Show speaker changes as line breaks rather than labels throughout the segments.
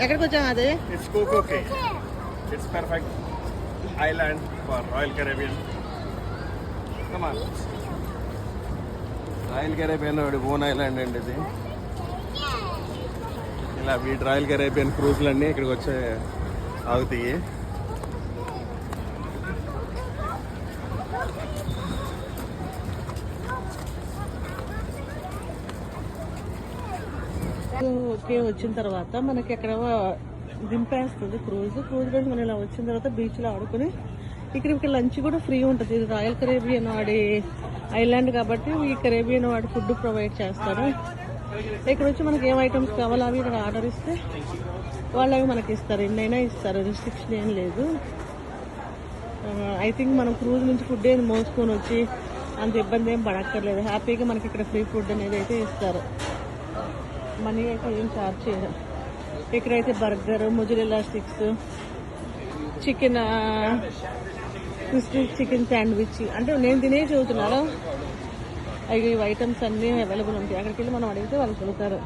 ఎక్కడికి వచ్చాం అది?
It's Coco Cay. It's perfect island for Royal Caribbean. Come on. Royal Caribbean own island అండి ఇది. ఇలా వీటి రాయల్ కెరేబియన్ క్రూజ్లు అన్నీ ఇక్కడికి వచ్చే ఆగుతాయి.
ఓకే, వచ్చిన తర్వాత మనకి ఎక్కడ దింపేస్తుంది క్రూజ్ నుంచి మనం ఇలా వచ్చిన తర్వాత బీచ్లో ఆడుకుని ఇక్కడికి లంచ్ కూడా ఫ్రీ ఉంటుంది. ఇది రాయల్ కరేబియన్ వాడి ఐలాండ్ కాబట్టి ఈ కరేబియన్ వాడి ఫుడ్ ప్రొవైడ్ చేస్తారు. ఇక్కడ వచ్చి మనకి ఏం ఐటమ్స్ కావాలో అవి ఇక్కడ ఆర్డర్ ఇస్తే వాళ్ళు అవి మనకి ఇస్తారు. ఎన్నైనా ఇస్తారు, రిస్ట్రిక్షన్ ఏం లేదు. ఐ థింక్ మనం క్రూజ్ నుంచి ఫుడ్ ఏది మోసుకొని వచ్చి అంత ఇబ్బంది ఏం పడక్కర్లేదు. హ్యాపీగా మనకి ఇక్కడ ఫ్రీ ఫుడ్ అనేది అయితే ఇస్తారు. మనీ అయితే ఏం ఛార్జ్ చేయరు. ఇక్కడైతే burger, mozzarella sticks, chicken chicken sandwich అంటే నేను తినే చూస్తున్నాను. అవి ఐటమ్స్ అన్నీ అవైలబుల్ ఉంటాయి. అక్కడికి వెళ్ళి మనం అడిగితే వాళ్ళు చెబుతారు.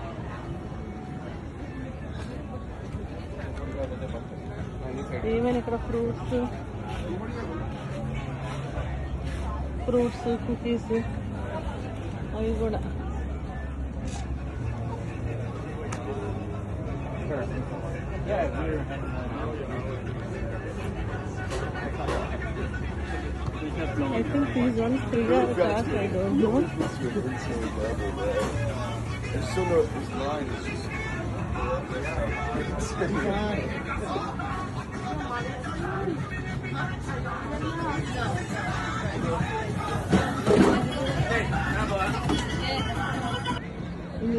ఏమైనా ఇక్కడ ఫ్రూట్స్, కుకీస్ అవి కూడా. I think these ones free or cost, I don't know.
As soon as this line is just...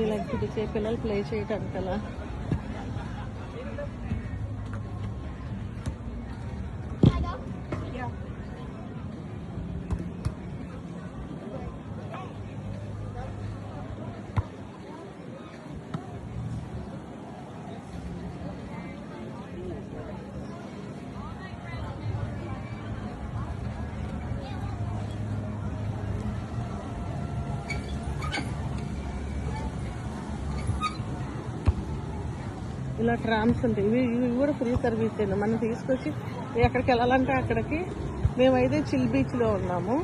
ఇలా చూపించే పిల్లలు ప్లే చేయటానికి అలా. ఇలా ట్రామ్స్ ఉంటాయి. ఇవి కూడా ఫ్రీ సర్వీస్ అండి. మనం తీసుకొచ్చి ఎక్కడికి వెళ్ళాలంటే అక్కడికి. మేమైతే చిల్ బీచ్లో ఉన్నాము.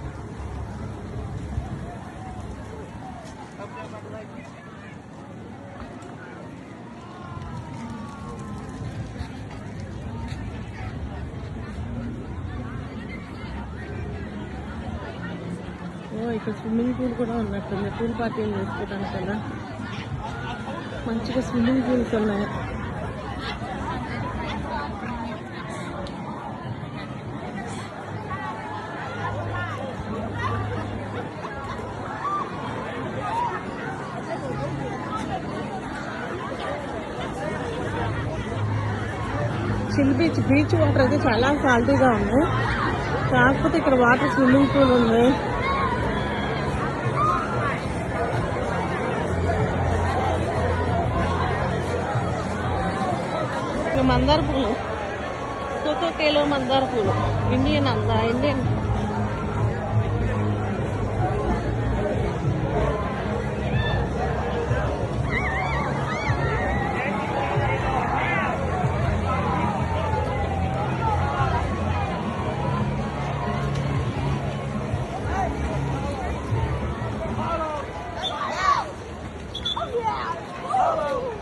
ఇక్కడ స్విమ్మింగ్ పూల్ కూడా ఉన్నట్టుంది. పూల్ పార్టీలు చేసుకోవడానికి కదా మంచిగా స్విమ్మింగ్ పూల్స్ ఉన్నాయి. చిల్ బీచ్ వాటర్ అయితే చాలా సాల్టీగా ఉంది. కాకపోతే ఇక్కడ వాటర్ స్విమ్మింగ్ పూల్ ఉంది. మందార పూలు, కోకో కేలో మందార పూలు, ఇండియన్